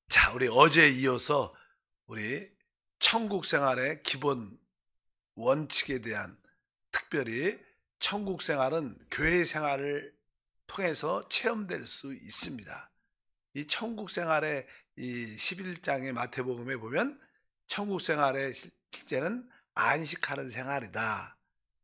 자, 우리 어제에 이어서 우리 천국 생활의 기본 원칙에 대한, 특별히 천국 생활은 교회 생활을 통해서 체험될 수 있습니다. 이 천국 생활의 이 11장의 마태복음에 보면 천국 생활의 실제는 안식하는 생활이다.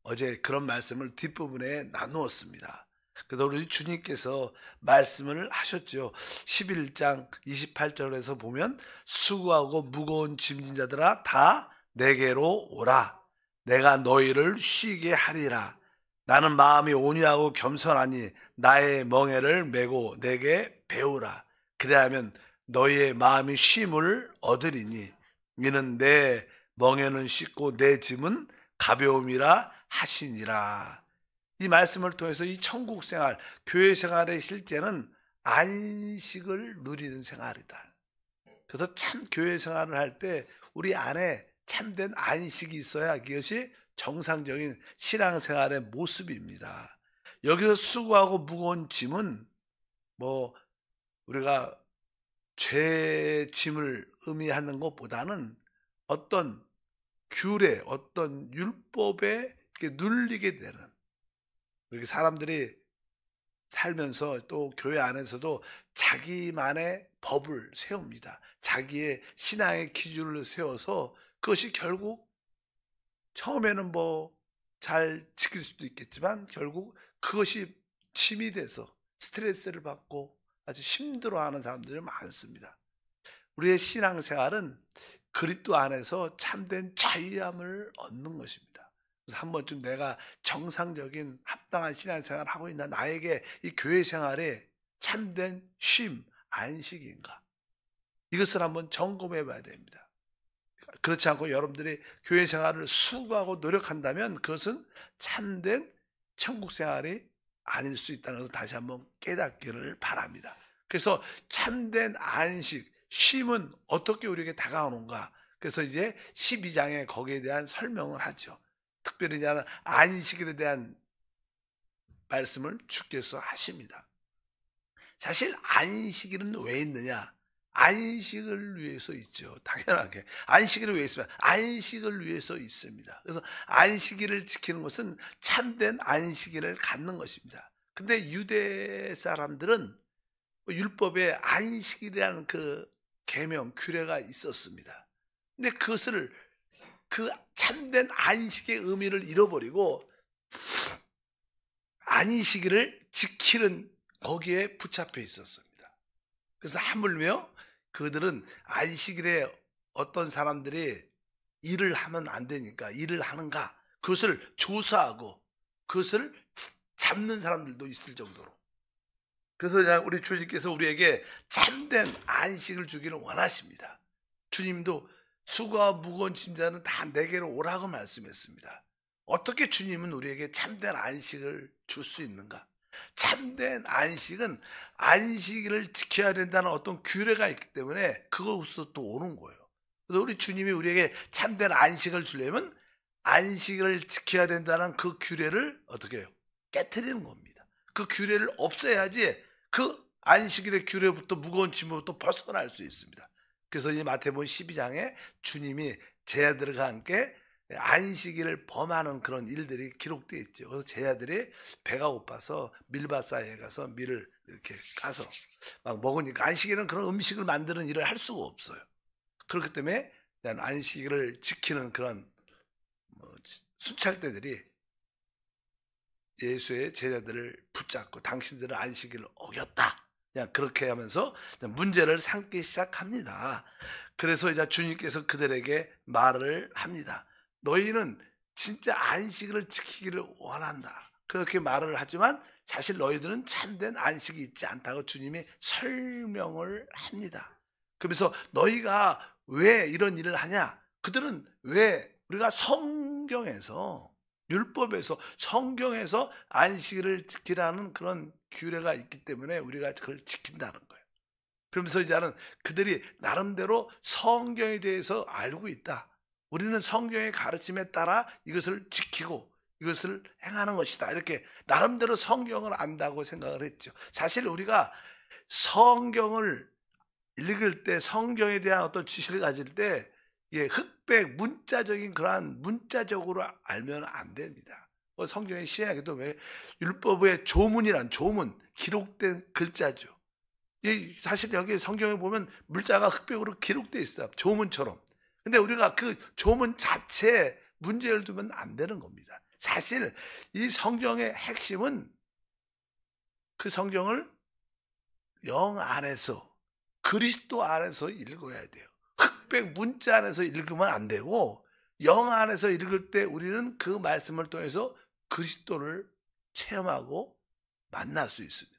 어제 그런 말씀을 뒷부분에 나누었습니다. 그래서 우리 주님께서 말씀을 하셨죠. 11장 28절에서 보면 수고하고 무거운 짐진 자들아 다 내게로 오라. 내가 너희를 쉬게 하리라. 나는 마음이 온유하고 겸손하니 나의 멍에를 메고 내게 배우라. 그래야면 너희의 마음이 쉼을 얻으리니 이는 내 멍에는 쉽고 내 짐은 가벼움이라 하시니라. 이 말씀을 통해서 이 천국 생활, 교회 생활의 실제는 안식을 누리는 생활이다. 그래서 참 교회 생활을 할 때 우리 안에 참된 안식이 있어야 그것이 정상적인 신앙생활의 모습입니다. 여기서 수고하고 무거운 짐은 우리가 죄 짐을 의미하는 것보다는 어떤 규례, 어떤 율법에 이렇게 눌리게 되는, 이렇게 사람들이 살면서 또 교회 안에서도 자기만의 법을 세웁니다. 자기의 신앙의 기준을 세워서 그것이 결국 처음에는 잘 지킬 수도 있겠지만 결국 그것이 짐이 돼서 스트레스를 받고 아주 힘들어하는 사람들이 많습니다. 우리의 신앙생활은 그리스도 안에서 참된 자유함을 얻는 것입니다. 그래서 한 번쯤 내가 정상적인 합당한 신앙생활을 하고 있나, 나에게 이 교회 생활에 참된 쉼, 안식인가, 이것을 한번 점검해 봐야 됩니다. 그렇지 않고 여러분들이 교회 생활을 수고하고 노력한다면 그것은 참된 천국 생활이 아닐 수 있다는 것을 다시 한번 깨닫기를 바랍니다. 그래서 참된 안식, 쉼은 어떻게 우리에게 다가오는가? 그래서 이제 12장에 거기에 대한 설명을 하죠. 특별히 안식일에 대한 말씀을 주께서 하십니다. 사실 안식일은 왜 있느냐? 안식을 위해서 있죠. 당연하게. 안식일을 왜 있으면 안식을 위해서 있습니다. 그래서 안식일을 지키는 것은 참된 안식일을 갖는 것입니다. 근데 유대 사람들은 율법에 안식일이라는 그 계명, 규례가 있었습니다. 근데 그것을, 그 참된 안식의 의미를 잃어버리고 안식일을 지키는 거기에 붙잡혀 있었습니다. 그래서 하물며 그들은 안식일에 어떤 사람들이 일을 하면 안 되니까 일을 하는가, 그것을 조사하고 그것을 잡는 사람들도 있을 정도로. 그래서 우리 주님께서 우리에게 참된 안식을 주기를 원하십니다. 주님도 수고와 무거운 짐자는 다 내게로 오라고 말씀했습니다. 어떻게 주님은 우리에게 참된 안식을 줄 수 있는가? 참된 안식은 안식일을 지켜야 된다는 어떤 규례가 있기 때문에 그것으로 또 오는 거예요. 그래서 우리 주님이 우리에게 참된 안식을 주려면 안식을 지켜야 된다는 그 규례를 어떻게 해요? 깨트리는 겁니다. 그 규례를 없애야지 그 안식일의 규례부터 무거운 짐부터 벗어날 수 있습니다. 그래서 이 마태복음 12장에 주님이 제자들과 함께 안식일을 범하는 그런 일들이 기록되어 있죠. 그래서 제자들이 배가 고파서 밀밭 사이에 가서 밀을 이렇게 까서 막 먹으니까, 안식일은 그런 음식을 만드는 일을 할 수가 없어요. 그렇기 때문에 안식일을 지키는 그런 순찰대들이 예수의 제자들을 붙잡고 당신들은 안식일을 어겼다, 그냥 그렇게 하면서 문제를 삼기 시작합니다. 그래서 이제 주님께서 그들에게 말을 합니다. 너희는 진짜 안식일을 지키기를 원한다, 그렇게 말을 하지만 사실 너희들은 참된 안식이 있지 않다고 주님이 설명을 합니다. 그러면서 너희가 왜 이런 일을 하냐? 그들은 왜 우리가 성경에서, 율법에서, 성경에서 안식일을 지키라는 그런 규례가 있기 때문에 우리가 그걸 지킨다는 거예요. 그러면서 이제는 그들이 나름대로 성경에 대해서 알고 있다. 우리는 성경의 가르침에 따라 이것을 지키고 이것을 행하는 것이다, 이렇게 나름대로 성경을 안다고 생각을 했죠. 사실 우리가 성경을 읽을 때 성경에 대한 어떤 지식을 가질 때 흑백 문자적인 그러한 문자적으로 알면 안 됩니다. 성경의 신약에도 왜 율법의 조문이란 조문 기록된 글자죠. 사실 여기 성경에 보면 물자가 흑백으로 기록되어 있어요. 조문처럼. 근데 우리가 그 조문 자체에 문제를 두면 안 되는 겁니다. 사실 이 성경의 핵심은 그 성경을 영 안에서 그리스도 안에서 읽어야 돼요. 흑백 문자 안에서 읽으면 안 되고 영 안에서 읽을 때 우리는 그 말씀을 통해서 그리스도를 체험하고 만날 수 있습니다.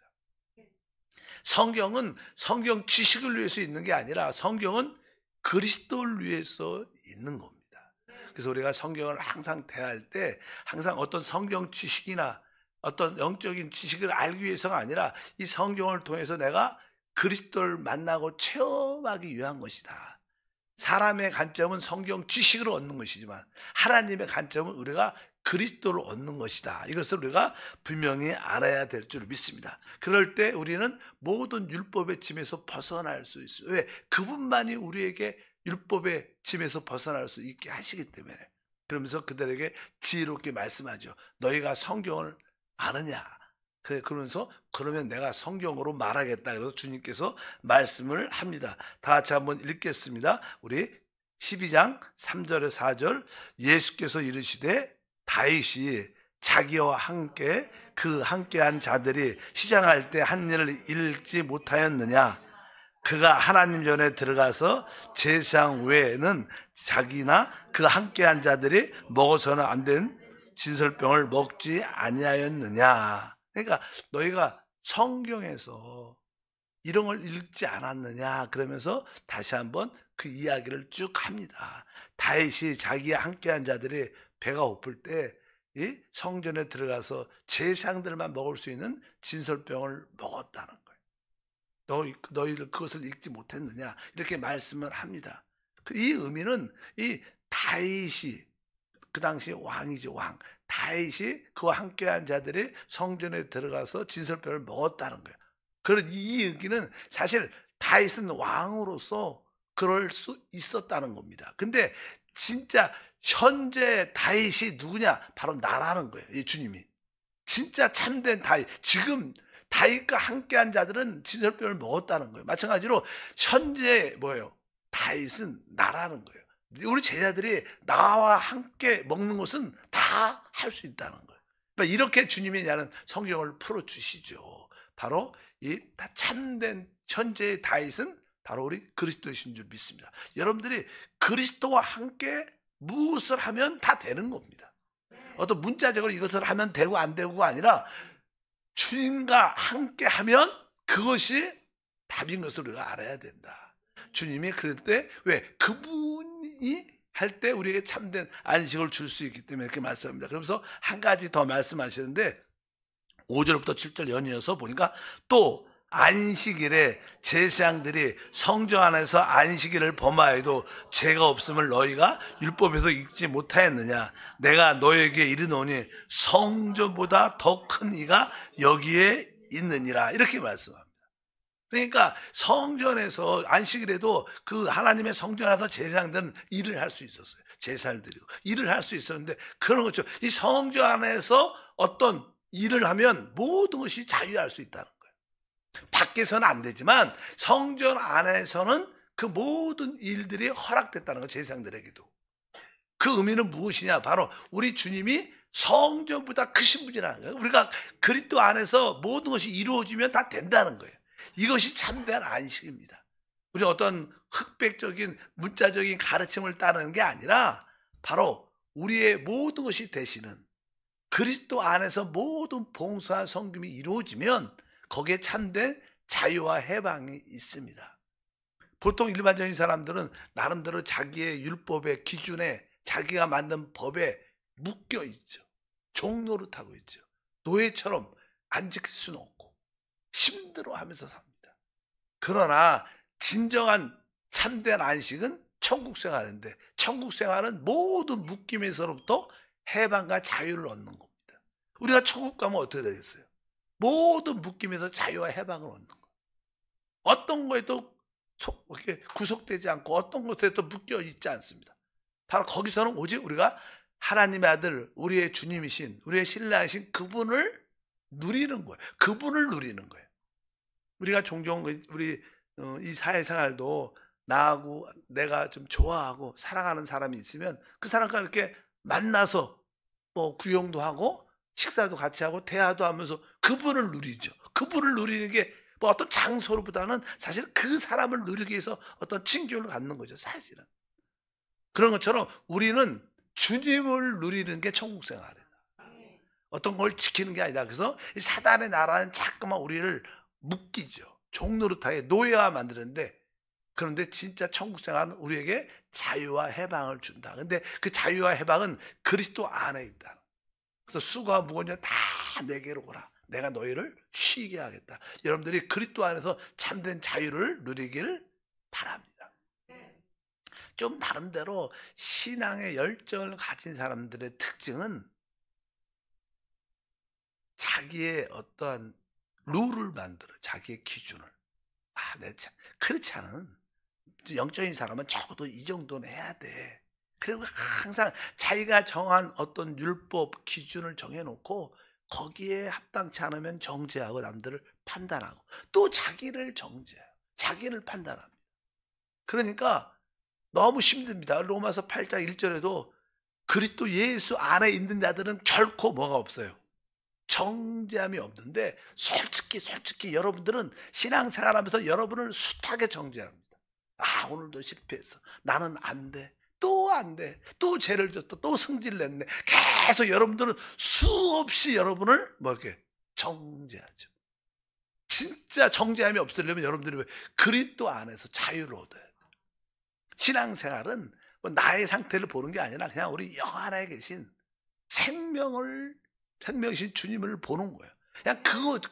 성경은 성경 지식을 위해서 있는 게 아니라 성경은 그리스도를 위해서 있는 겁니다. 그래서 우리가 성경을 항상 대할 때 항상 어떤 성경 지식이나 어떤 영적인 지식을 알기 위해서가 아니라 이 성경을 통해서 내가 그리스도를 만나고 체험하기 위한 것이다. 사람의 관점은 성경 지식을 얻는 것이지만 하나님의 관점은 우리가 그리스도를 얻는 것이다. 이것을 우리가 분명히 알아야 될 줄 믿습니다. 그럴 때 우리는 모든 율법의 짐에서 벗어날 수 있어요. 왜? 그분만이 우리에게 율법의 짐에서 벗어날 수 있게 하시기 때문에. 그러면서 그들에게 지혜롭게 말씀하죠. 너희가 성경을 아느냐? 그러면서 그러면 내가 성경으로 말하겠다. 그래서 주님께서 말씀을 합니다. 다 같이 한번 읽겠습니다. 우리 12장 3절에 4절 예수께서 이르시되 다윗이 자기와 함께 그 함께한 자들이 시장할 때 한 일을 읽지 못하였느냐? 그가 하나님 전에 들어가서 제사장 외에는 자기나 그 함께한 자들이 먹어서는 안 된 진설병을 먹지 아니하였느냐? 그러니까 너희가 성경에서 이런 걸 읽지 않았느냐? 그러면서 다시 한번 그 이야기를 쭉 합니다. 다윗이 자기와 함께한 자들이 배가 고플 때 이 성전에 들어가서 제사장들만 먹을 수 있는 진설병을 먹었다는 거예요. 너희들 그것을 읽지 못했느냐? 이렇게 말씀을 합니다. 이 의미는 이 다윗이 그 당시 왕이죠, 왕. 다윗이 그와 함께한 자들이 성전에 들어가서 진설병을 먹었다는 거예요. 그런 이 의기는 사실 다윗은 왕으로서 그럴 수 있었다는 겁니다. 근데 진짜 현재 다윗이 누구냐? 바로 나라는 거예요. 이 주님이. 진짜 참된 다윗. 지금 다윗과 함께한 자들은 진설병을 먹었다는 거예요. 마찬가지로 현재 뭐예요? 다윗은 나라는 거예요. 우리 제자들이 나와 함께 먹는 것은 다 할 수 있다는 거예요. 그러니까 이렇게 주님이 나는 성경을 풀어주시죠. 바로 이 다 참된 현재의 다윗은 바로 우리 그리스도이신 줄 믿습니다. 여러분들이 그리스도와 함께 무엇을 하면 다 되는 겁니다. 어떤 문자적으로 이것을 하면 되고 안 되고가 아니라 주님과 함께 하면 그것이 답인 것을 우리가 알아야 된다. 주님이 그럴 때 왜? 그분이 할 때 우리에게 참된 안식을 줄 수 있기 때문에 이렇게 말씀합니다. 그러면서 한 가지 더 말씀하시는데 5절부터 7절 연이어서 보니까 또 안식일에 제사장들이 성전 안에서 안식일을 범하여도 죄가 없음을 너희가 율법에서 읽지 못하였느냐? 내가 너에게 이르노니 성전보다 더 큰 이가 여기에 있느니라. 이렇게 말씀합니다. 그러니까 성전에서 안식일에도 그 하나님의 성전 안에서 제사장들은 일을 할 수 있었어요. 제사를 드리고 일을 할 수 있었는데 그런 거죠. 이 성전 안에서 어떤 일을 하면 모든 것이 자유할 수 있다는 거예요. 밖에서는 안 되지만 성전 안에서는 그 모든 일들이 허락됐다는 거예요. 제사장들에게도. 그 의미는 무엇이냐? 바로 우리 주님이 성전보다 크신 분이라는 거예요. 우리가 그리스도 안에서 모든 것이 이루어지면 다 된다는 거예요. 이것이 참된 안식입니다. 우리 어떤 흑백적인 문자적인 가르침을 따르는 게 아니라 바로 우리의 모든 것이 되시는 그리스도 안에서 모든 봉사와 성김이 이루어지면 거기에 참된 자유와 해방이 있습니다. 보통 일반적인 사람들은 나름대로 자기의 율법의 기준에 자기가 만든 법에 묶여 있죠. 종노릇하고 있죠. 노예처럼 안 지킬 수는 없고 힘들어하면서 삽니다. 그러나 진정한 참된 안식은 천국 생활인데 천국 생활은 모든 묶임에서부터 해방과 자유를 얻는 겁니다. 우리가 천국 가면 어떻게 되겠어요? 모든 묶임에서 자유와 해방을 얻는 거예요. 어떤 거에도 이렇게 구속되지 않고 어떤 것에도 묶여 있지 않습니다. 바로 거기서는 오직 우리가 하나님의 아들, 우리의 주님이신, 우리의 신랑이신 그분을 누리는 거예요. 그분을 누리는 거예요. 우리가 종종 우리 이 사회생활도 나하고 내가 좀 좋아하고 사랑하는 사람이 있으면 그 사람과 이렇게 만나서 뭐 구경도 하고 식사도 같이 하고 대화도 하면서 그분을 누리죠. 그분을 누리는 게 뭐 어떤 장소로보다는 사실 그 사람을 누리기 위해서 어떤 친교를 갖는 거죠, 사실은. 그런 것처럼 우리는 주님을 누리는 게 천국 생활이에요. 어떤 걸 지키는 게 아니다. 그래서 이 사단의 나라는 자꾸만 우리를 묶이죠. 종노릇하게 노예화 만드는데, 그런데 진짜 천국 생활은 우리에게 자유와 해방을 준다. 근데 그 자유와 해방은 그리스도 안에 있다. 그래서 수고와 무거운 다 내게로 오라. 내가 너희를 쉬게 하겠다. 여러분들이 그리스도 안에서 참된 자유를 누리길 바랍니다. 좀 나름대로 신앙의 열정을 가진 사람들의 특징은 자기의 어떠한 룰을 만들어, 자기의 기준을. 그렇지 않은 영적인 사람은 적어도 이 정도는 해야 돼. 그리고 항상 자기가 정한 어떤 율법 기준을 정해놓고 거기에 합당치 않으면 정죄하고 남들을 판단하고 또 자기를 정죄해요. 자기를 판단합니다. 그러니까 너무 힘듭니다. 로마서 8장 1절에도 그리스도 예수 안에 있는 자들은 결코 뭐가 없어요. 정죄함이 없는데 솔직히 여러분들은 신앙생활하면서 여러분을 숱하게 정죄합니다. 오늘도 실패했어. 나는 안 돼. 또 안 돼. 또 죄를 졌다. 또 승질 냈네. 계속 여러분들은 수없이 여러분을 이렇게 정죄하죠. 진짜 정죄함이 없으려면 여러분들이 그리스도 안에서 자유를 얻어야 돼요. 신앙생활은 나의 상태를 보는 게 아니라 그냥 우리 영 안에 계신 생명이신 주님을 보는 거예요. 그냥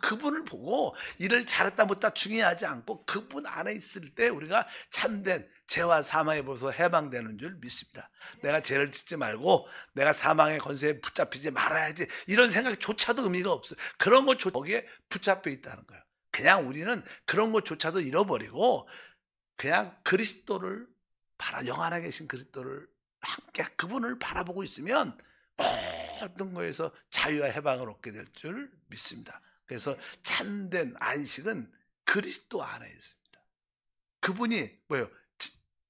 그분을 보고 일을 잘했다 못했다 중요하지 않고 그분 안에 있을 때 우리가 참된 죄와 사망에 벌써 해방되는 줄 믿습니다. 내가 죄를 짓지 말고 내가 사망의 권세에 붙잡히지 말아야지 이런 생각조차도 의미가 없어요. 그런 것조차 거기에 붙잡혀 있다는 거예요. 그냥 우리는 그런 것조차도 잃어버리고 그냥 그리스도를 영 안에 계신 그리스도를 함께 그분을 바라보고 있으면 모든 거에서 자유와 해방을 얻게 될 줄 믿습니다. 그래서 참된 안식은 그리스도 안에 있습니다. 그분이 뭐예요?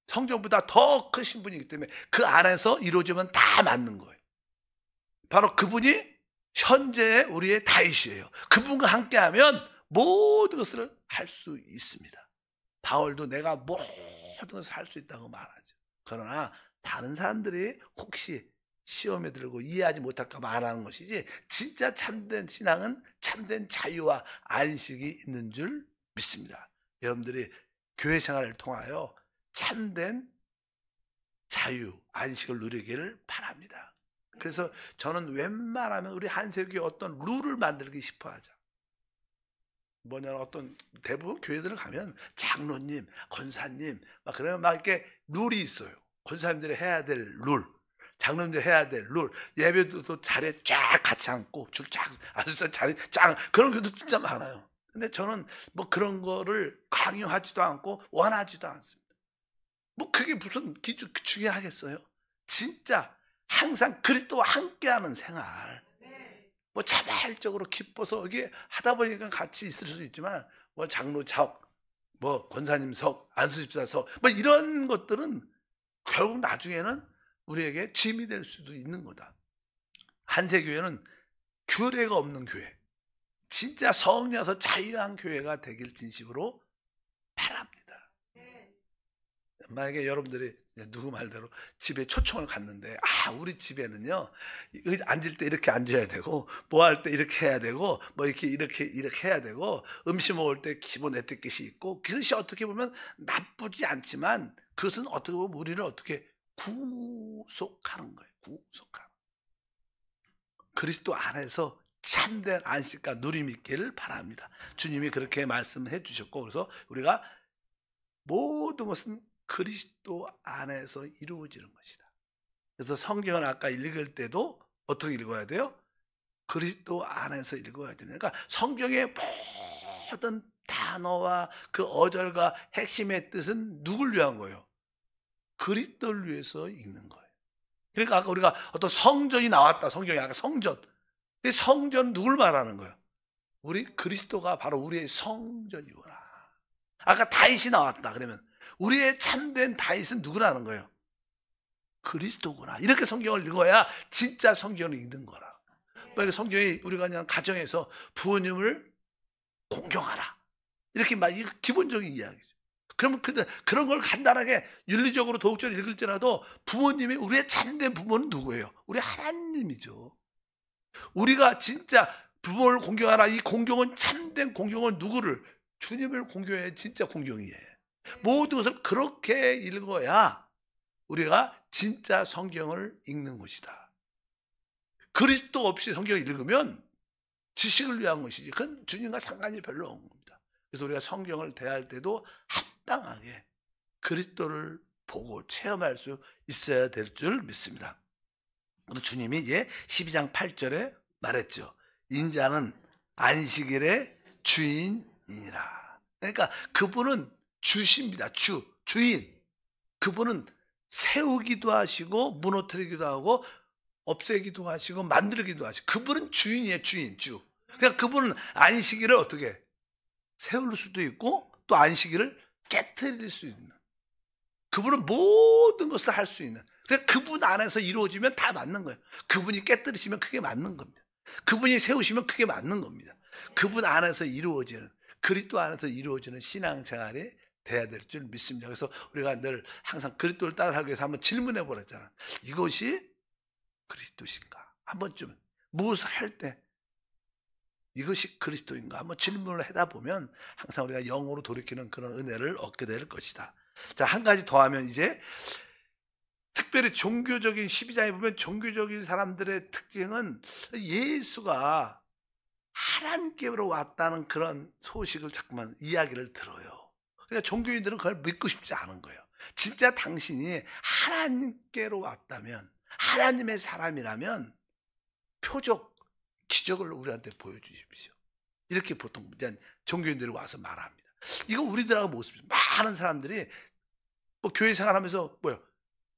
성전보다 더 크신 분이기 때문에 그 안에서 이루어지면 다 맞는 거예요. 바로 그분이 현재의 우리의 다윗이에요. 그분과 함께하면 모든 것을 할 수 있습니다. 바울도 내가 모든 것을 할 수 있다고 말하죠. 그러나 다른 사람들이 혹시 시험에 들고 이해하지 못할까 봐 안 하는 것이지, 진짜 참된 신앙은 참된 자유와 안식이 있는 줄 믿습니다. 여러분들이 교회 생활을 통하여 참된 자유, 안식을 누리기를 바랍니다. 그래서 저는 웬만하면 우리 한세교회 어떤 룰을 만들기 싶어 하죠. 어떤 대부분 교회들을 가면 장로님, 권사님 그러면 이렇게 룰이 있어요. 권사님들이 해야 될 룰, 장로님들 해야 될 룰, 예배도 자리에 쫙 같이 앉고 줄 쫙 앉아서 자리 쫙, 그런 것도 진짜 많아요. 근데 저는 그런 거를 강요하지도 않고 원하지도 않습니다. 그게 무슨 중요하겠어요? 진짜 항상 그리스도와 함께하는 생활. 자발적으로 기뻐서 이게 하다 보니까 같이 있을 수 있지만 장로석, 권사님석, 안수집사석 이런 것들은 결국 나중에는 우리에게 짐이 될 수도 있는 거다. 한세교회는 규례가 없는 교회, 진짜 성령에서 자유한 교회가 되길 진심으로 바랍니다. 만약에 여러분들이 누구 말대로 집에 초청을 갔는데 우리 집에는요 앉을 때 이렇게 앉아야 되고 뭐 할 때 이렇게 해야 되고 이렇게 해야 되고 음식 먹을 때 기본 에티켓이 있고, 그것이 어떻게 보면 나쁘지 않지만 그것은 어떻게 보면 우리를 어떻게 구속하는 거예요. 구속하는. 그리스도 안에서 참된 안식과 누림 있기를 바랍니다. 주님이 그렇게 말씀해 주셨고, 그래서 우리가 모든 것은 그리스도 안에서 이루어지는 것이다. 그래서 성경을 아까 읽을 때도 어떻게 읽어야 돼요? 그리스도 안에서 읽어야 됩니다. 그러니까 성경의 모든 단어와 그 어절과 핵심의 뜻은 누굴 위한 거예요? 그리스도를 위해서 읽는 거예요. 그러니까 아까 우리가 어떤 성전이 나왔다. 성경이 아까 성전. 근데 성전 누굴 말하는 거예요? 우리 그리스도가 바로 우리의 성전이구나. 아까 다윗이 나왔다. 그러면 우리의 참된 다윗은 누구라는 거예요? 그리스도구나. 이렇게 성경을 읽어야 진짜 성경을 읽는 거라. 그러니까 성경이 우리가 그냥 가정에서 부모님을 공경하라. 이렇게 막 기본적인 이야기죠. 그러면 그런 걸 간단하게 윤리적으로 도덕적으로 읽을지라도 부모님이 우리의 참된 부모는 누구예요? 우리 하나님이죠. 우리가 진짜 부모를 공경하라. 이 공경은 참된 공경은 누구를? 주님을 공경해야 진짜 공경이에요. 모든 것을 그렇게 읽어야 우리가 진짜 성경을 읽는 것이다. 그리스도 없이 성경을 읽으면 지식을 위한 것이지 그건 주님과 상관이 별로 없는 겁니다. 그래서 우리가 성경을 대할 때도 합당하게 그리스도를 보고 체험할 수 있어야 될 줄 믿습니다. 주님이 이제 12장 8절에 말했죠. 인자는 안식일의 주인이니라. 그러니까 그분은 주십니다. 주인. 그분은 세우기도 하시고 무너뜨리기도 하고 없애기도 하시고 만들기도 하시고 그분은 주인이에요. 주. 그러니까 그분은 안식일을 어떻게 세울 수도 있고 또 안식일을 깨트릴 수 있는, 그분은 모든 것을 할 수 있는, 그러니까 그분 안에서 이루어지면 다 맞는 거예요. 그분이 깨뜨리시면 그게 맞는 겁니다. 그분이 세우시면 그게 맞는 겁니다. 그분 안에서 이루어지는, 그리스도 안에서 이루어지는 신앙생활이 돼야 될 줄 믿습니다. 그래서 우리가 늘 항상 그리스도를 따라 살기 위해서 한번 질문해 보랬잖아. 이것이 그리스도신가? 한 번쯤 무엇을 할 때 이것이 그리스도인가? 한번 질문을 하다 보면 항상 우리가 영으로 돌이키는 그런 은혜를 얻게 될 것이다. 자, 한 가지 더 하면 이제 특별히 종교적인 12장에 보면 종교적인 사람들의 특징은 예수가 하나님께로 왔다는 그런 소식을 자꾸만 이야기를 들어요. 그러니까 종교인들은 그걸 믿고 싶지 않은 거예요. 진짜 당신이 하나님께로 왔다면, 하나님의 사람이라면 표적, 기적을 우리한테 보여주십시오. 이렇게 보통 종교인들이 와서 말합니다. 이거 우리들하고 모습이죠. 많은 사람들이 뭐 교회 생활하면서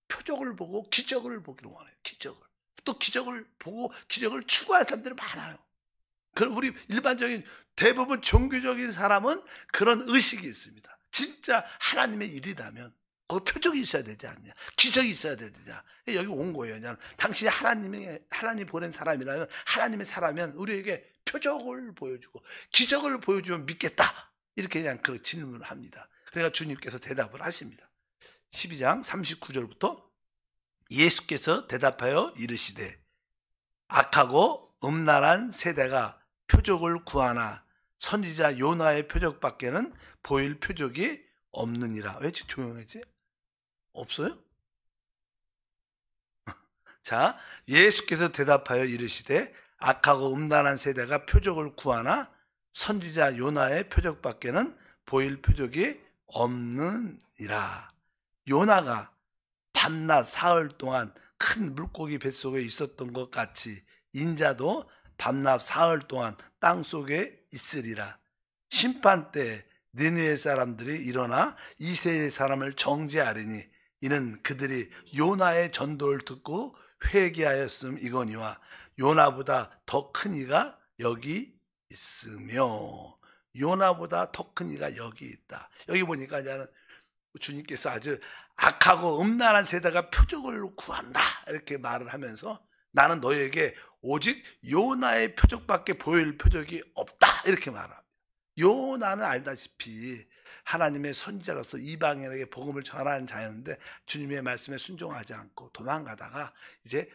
표적을 보고 기적을 보기를 원해요. 기적을. 또 기적을 보고 기적을 추구하는 사람들이 많아요. 그럼 우리 일반적인 대부분 종교적인 사람은 그런 의식이 있습니다. 진짜 하나님의 일이라면 거기 표적이 있어야 되지 않냐, 기적이 있어야 되느냐. 여기 온 거예요. 그냥 당신이 하나님 보낸 사람이라면, 하나님의 사람이면 우리에게 표적을 보여주고 기적을 보여주면 믿겠다. 이렇게 그냥 그 질문을 합니다. 그러니까 주님께서 대답을 하십니다. 12장 39절부터 예수께서 대답하여 이르시되 악하고 음란한 세대가 표적을 구하나 선지자 요나의 표적밖에는 보일 표적이 없느니라. 왜 조용했지? 없어요? 자, 예수께서 대답하여 이르시되 악하고 음란한 세대가 표적을 구하나 선지자 요나의 표적밖에는 보일 표적이 없느니라. 요나가 밤낮 사흘 동안 큰 물고기 뱃속에 있었던 것 같이 인자도 밤낮 사흘 동안 땅속에 있으리라. 심판 때 니느웨 사람들이 일어나 이 세대 사람을 정죄하리니 이는 그들이 요나의 전도를 듣고 회개하였음 이거니와 요나보다 더 큰 이가 여기 있으며, 요나보다 더 큰 이가 여기 있다. 여기 보니까 주님께서 아주 악하고 음란한 세대가 표적을 구한다 이렇게 말을 하면서 나는 너에게 오직 요나의 표적밖에 보일 표적이 없다 이렇게 말합니다. 요나는 알다시피 하나님의 선지자로서 이방인에게 복음을 전하는 자였는데 주님의 말씀에 순종하지 않고 도망가다가 이제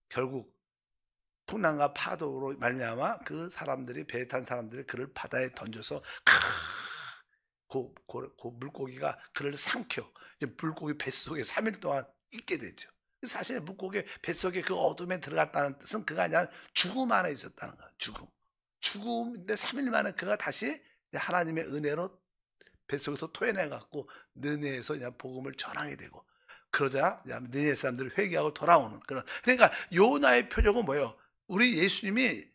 결국 풍랑과 파도로 말미암아 그 사람들이, 배에 탄 사람들이 그를 바다에 던져서 그 물고기가 그를 삼켜 이제 물고기 뱃속에 3일 동안 있게 되죠. 사실 물고기 뱃속에 그 어둠에 들어갔다는 뜻은 그가 아니라 죽음 안에 있었다는 거예요. 죽음인데 3일 만에 그가 다시 하나님의 은혜로 뱃속에서 토해내갖고 느네에서 그냥 복음을 전하게 되고, 그러자 느네 사람들이 회개하고 돌아오는 그런. 그러니까 요나의 표적은 뭐예요? 우리 예수님이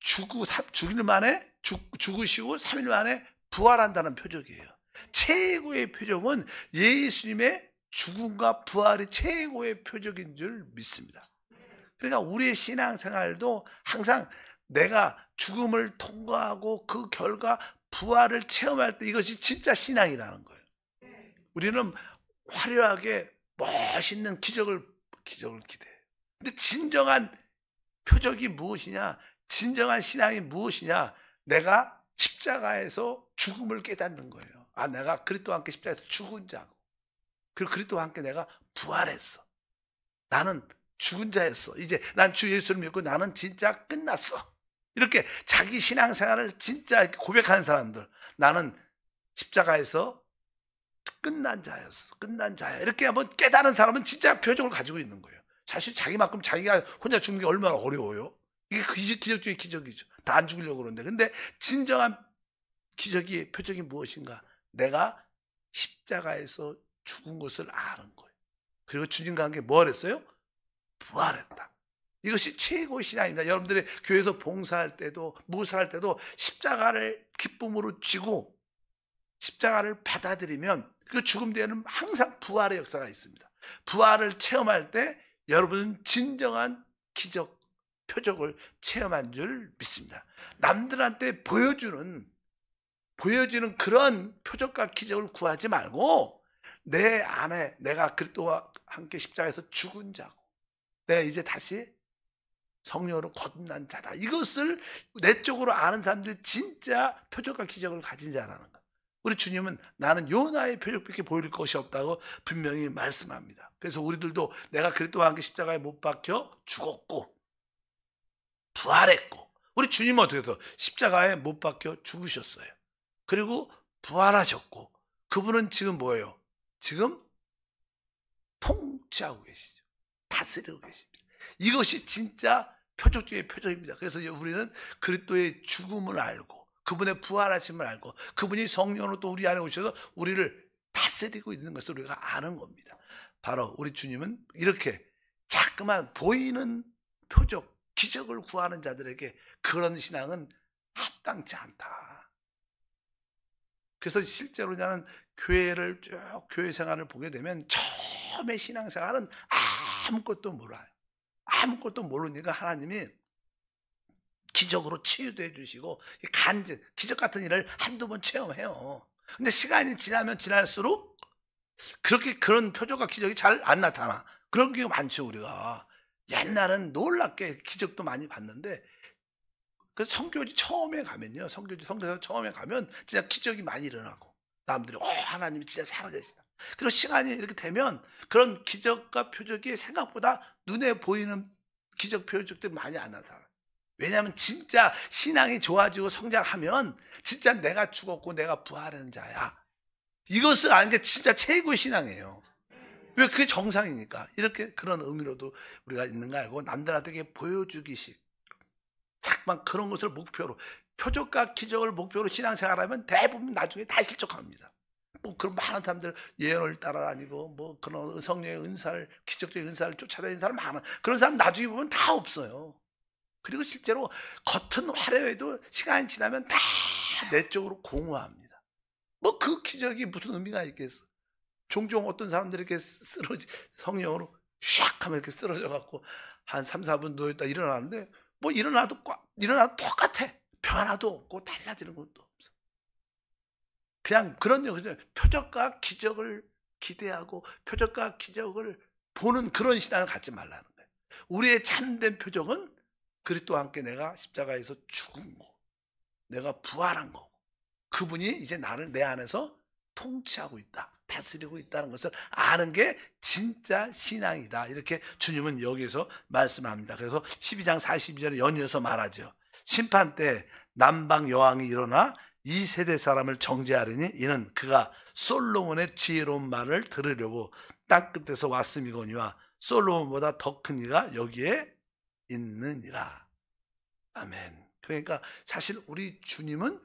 죽일 만에 죽으시고 3일 만에 부활한다는 표적이에요. 최고의 표적은 예수님의 죽음과 부활이 최고의 표적인 줄 믿습니다. 그러니까 우리의 신앙생활도 항상 내가 죽음을 통과하고 그 결과 부활을 체험할 때 이것이 진짜 신앙이라는 거예요. 우리는 화려하게 멋있는 기적을 기대해요. 근데 진정한 표적이 무엇이냐? 진정한 신앙이 무엇이냐? 내가 십자가에서 죽음을 깨닫는 거예요. 아, 내가 그리스도와 함께 십자가에서 죽은 자고, 그리고 그리스도와 함께 내가 부활했어. 나는 죽은 자였어. 이제 난 주 예수를 믿고 나는 진짜 끝났어. 이렇게 자기 신앙생활을 진짜 이렇게 고백하는 사람들, 나는 십자가에서 끝난 자였어. 끝난 자야. 이렇게 한번 깨달은 사람은 진짜 표적을 가지고 있는 거예요. 사실 자기만큼 자기가 혼자 죽는 게 얼마나 어려워요. 이게 기적 중에 기적이죠. 다 안 죽으려고 그러는데. 근데 진정한 기적이, 표적이 무엇인가? 내가 십자가에서 죽은 것을 아는 거예요. 그리고 주님과 함께 뭘 했어요? 부활했다. 이것이 최고의 신앙입니다. 여러분들이 교회에서 봉사할 때도, 무사할 때도 십자가를 기쁨으로 쥐고 십자가를 받아들이면 그 죽음 뒤에는 항상 부활의 역사가 있습니다. 부활을 체험할 때 여러분은 진정한 기적, 표적을 체험한 줄 믿습니다. 남들한테 보여지는 그런 표적과 기적을 구하지 말고 내 안에 내가 그리스도와 함께 십자가에서 죽은 자고 내가 이제 다시 성령으로 거듭난 자다. 이것을 내적으로 아는 사람들이 진짜 표적과 기적을 가진 자라는 거예요. 우리 주님은 나는 요나의 표적밖에 보일 것이 없다고 분명히 말씀합니다. 그래서 우리들도 내가 그리스도와 함께 십자가에 못 박혀 죽었고 부활했고, 우리 주님은 어떻게 해서 십자가에 못 박혀 죽으셨어요. 그리고 부활하셨고, 그분은 지금 뭐예요? 지금 통치하고 계시죠. 다스리고 계십니다. 이것이 진짜 표적 중의 표적입니다. 그래서 우리는 그리스도의 죽음을 알고 그분의 부활하심을 알고 그분이 성령으로 또 우리 안에 오셔서 우리를 다스리고 있는 것을 우리가 아는 겁니다. 바로 우리 주님은 이렇게 자꾸만 보이는 표적, 기적을 구하는 자들에게 그런 신앙은 합당치 않다. 그래서 실제로 나는 교회를 쭉 교회 생활을 보게 되면 처음에 신앙생활은 아무것도 몰라요. 아무것도 모르니까 하나님이 기적으로 치유도 해주시고 기적 같은 일을 한두 번 체험해요. 근데 시간이 지나면 지날수록 그렇게 그런 표적과 기적이 잘 안 나타나. 그런 게 많죠. 우리가 옛날은 놀랍게 기적도 많이 봤는데, 그래서 성교지 처음에 가면요, 성교사 처음에 가면 진짜 기적이 많이 일어나고 사람들이 하나님이 진짜 살아계시다. 그리고 시간이 이렇게 되면 그런 기적과 표적이 생각보다 눈에 보이는 기적 표적들이 많이 안 나타나. 왜냐하면 진짜 신앙이 좋아지고 성장하면 진짜 내가 죽었고 내가 부활한 자야, 이것을 아는 게 진짜 최고의 신앙이에요. 왜? 그게 정상이니까. 이렇게 그런 의미로도 우리가 있는 거 알고 남들한테 보여주기식, 자꾸만 그런 것을 목표로, 표적과 기적을 목표로 신앙생활하면 대부분 나중에 다 실족합니다. 뭐 그런 많은 사람들 예언을 따라다니고 뭐 그런 성령의 은사를, 기적적인 은사를 쫓아다니는 사람 많아. 그런 사람 나중에 보면 다 없어요. 그리고 실제로 겉은 화려해도 시간이 지나면 다 내적으로 공허합니다. 뭐 그 기적이 무슨 의미가 있겠어? 종종 어떤 사람들이 이렇게 성령으로 샥 하면 이렇게 쓰러져 갖고 한 3, 4분 누워있다 일어나는데 뭐 일어나도 똑같아. 변화도 없고 달라지는 것도 없어. 그냥 그런 표적과 기적을 기대하고 표적과 기적을 보는 그런 신앙을 갖지 말라는 거예요. 우리의 참된 표적은 그리스도와 함께 내가 십자가에서 죽은 거, 내가 부활한 거고, 그분이 이제 나를 내 안에서 통치하고 있다, 다스리고 있다는 것을 아는 게 진짜 신앙이다. 이렇게 주님은 여기서 말씀합니다. 그래서 12장 42절에 연이어서 말하죠. 심판 때 남방 여왕이 일어나 이 세대 사람을 정죄하리니 이는 그가 솔로몬의 지혜로운 말을 들으려고 땅 끝에서 왔음이거니와 솔로몬보다 더 큰 이가 여기에 있느니라. 아멘. 그러니까 사실 우리 주님은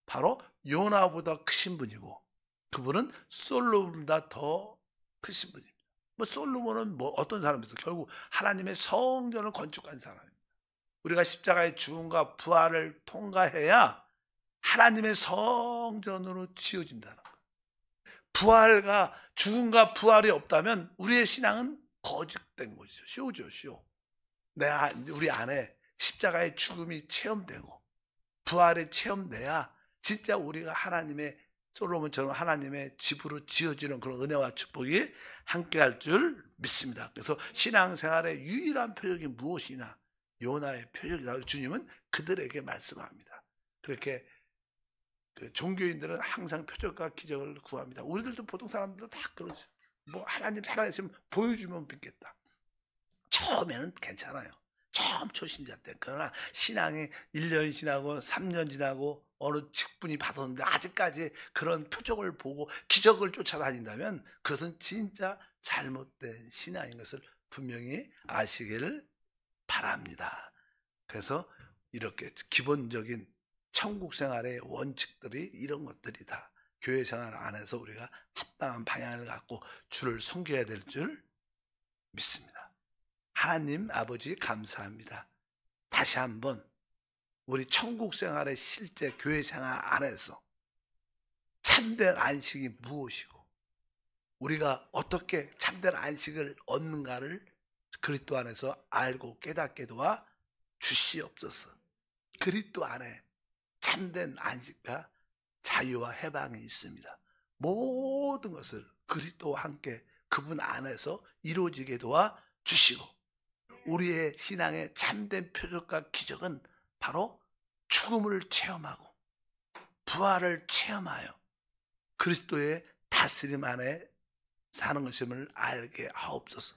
바로 요나보다 크신 분이고 그분은 솔로몬보다 더 크신 분입니다. 뭐 솔로몬은 뭐 어떤 사람이죠? 결국 하나님의 성전을 건축한 사람입니다. 우리가 십자가의 죽음과 부활을 통과해야 하나님의 성전으로 지어진다는 거예요. 부활과 죽음과 부활이 없다면 우리의 신앙은 거짓된 것이죠. 쇼죠, 쇼. 우리 안에 십자가의 죽음이 체험되고 부활이 체험돼야 진짜 우리가 하나님의, 솔로몬처럼 하나님의 집으로 지어지는 그런 은혜와 축복이 함께할 줄 믿습니다. 그래서 신앙생활의 유일한 표적이 무엇이냐? 요나의 표적이다. 주님은 그들에게 말씀합니다. 그렇게 종교인들은 항상 표적과 기적을 구합니다. 우리들도 보통 사람들은 다 그러죠. 뭐 하나님 살아계시면 보여주면 믿겠다. 처음에는 괜찮아요. 처음 초신자 때. 그러나 신앙이 1년 지나고 3년 지나고 어느 직분이 받았는데 아직까지 그런 표적을 보고 기적을 쫓아다닌다면 그것은 진짜 잘못된 신앙인 것을 분명히 아시기를 바랍니다. 그래서 이렇게 기본적인 천국 생활의 원칙들이 이런 것들이다. 교회 생활 안에서 우리가 합당한 방향을 갖고 주를 섬겨야 될 줄 믿습니다. 하나님 아버지 감사합니다. 다시 한번 우리 천국 생활의 실제 교회 생활 안에서 참된 안식이 무엇이고 우리가 어떻게 참된 안식을 얻는가를 그리스도 안에서 알고 깨닫게 도와 주시옵소서. 그리스도 안에 참된 안식과 자유와 해방이 있습니다. 모든 것을 그리스도와 함께 그분 안에서 이루어지게 도와 주시고 우리의 신앙의 참된 표적과 기적은 바로 죽음을 체험하고 부활을 체험하여 그리스도의 다스림 안에 사는 것임을 알게 하옵소서.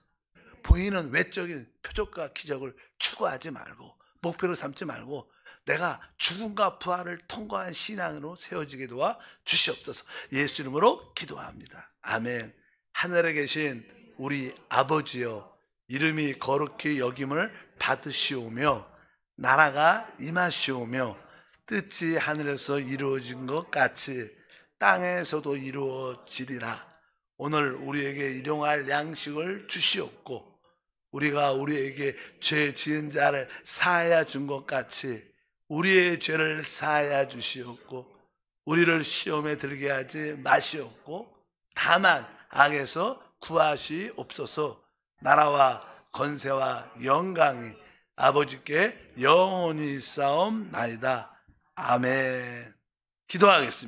보이는 외적인 표적과 기적을 추구하지 말고 목표로 삼지 말고 내가 죽음과 부활을 통과한 신앙으로 세워지게 도와 주시옵소서. 예수 이름으로 기도합니다. 아멘. 하늘에 계신 우리 아버지여, 이름이 거룩히 여김을 받으시오며 나라가 임하시오며 뜻이 하늘에서 이루어진 것 같이 땅에서도 이루어지리라. 오늘 우리에게 일용할 양식을 주시옵고 우리가 우리에게 죄 지은 자를 사하여 준 것 같이 우리의 죄를 사하여 주시옵고 우리를 시험에 들게 하지 마시옵고 다만 악에서 구하시옵소서. 나라와 권세와 영광이 아버지께 영원히 있사옵나이다. 아멘. 기도하겠습니다.